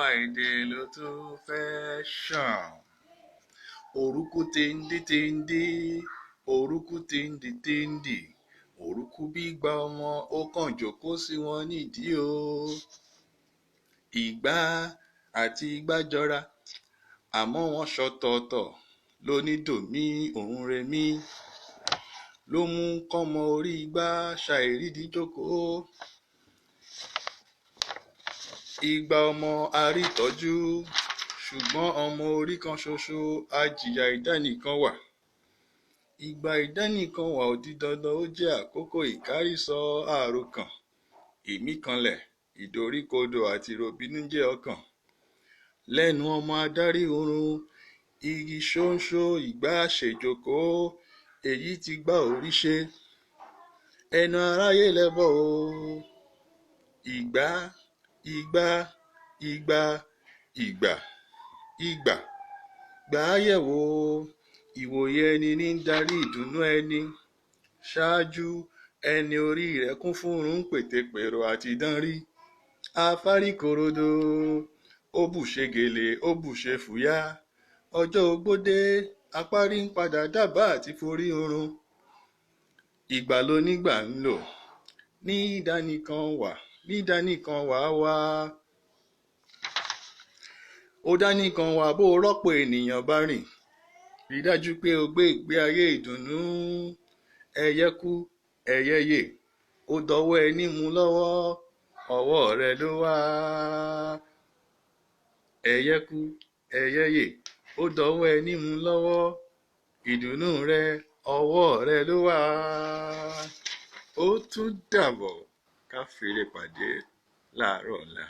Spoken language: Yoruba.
àwa èdè ló tún fẹ́ ṣàn. Òrùkú tìǹdì tìǹdì, òrùkú tìǹdì tìǹdì, òrùkú bí gba ọmọ ó kàn jókòó sí wọn nídìí o. Ìgbà àti igbá jọra, àmọ́ wọ́n ṣọ̀tọ̀ọ̀tọ̀ lónídòmí òun remí. Ló mú kọ́mọ orí igbá ṣàìrídìí jókòó. Ìgbà ọmọ arítọ́jú, ṣùgbọ́n ọmọ orí kan ṣoṣo ajìyà ìdánìkan wà. Ìgbà ìdánìkan wà ò di dandan ó jẹ́ àkókò ìkárísọ àròkàn, ìmíkanlẹ̀, ìdoríkodò àti ìròbìnújẹ́ ọkàn. Lẹ́nu ọmọ adarí oorun, igi ṣóńṣó ìgbà ṣèjókòó, èyí ti gbá orí ṣe. Ẹnu aráyé lẹ́bọ̀ o. Ìgbà, ìgbà, ìgbà, ìgbà, ìgbà. Gbà á yẹ̀wò, ìwòye ẹni ní ń darí ìdùnnú ẹni. Ṣáájú, ẹni orí rẹ̀ kún fún un pètèpèrò àti dánrí. Afáríkorodo, ó bùṣe gèlè, ó bùṣe fùyà. Ọjọ́ ogbó dé, apárí ń padà dábàá àti forí oorun. Ìgbà ló nígbà ń lò, ní ìdánìkan wà wá. Ó dánìkan wà bó rọ́pò ènìyàn bá rìn. Rí dájú pé o gbé ìgbé ayé ìdùnnú. Ẹyẹ kú, ẹyẹ yè, ó dọwọ́ ẹni mú lọ́wọ́, ọwọ́ rẹ ló wà. Ẹyẹ kú, ẹyẹ yè, ó dọwọ́ ẹni mú lọ́wọ́, ìdùnnú rẹ, ọwọ́ rẹ ló wà. Ó tún dàbọ̀, ká fèrè pàdé láàárọ̀ ọ̀la.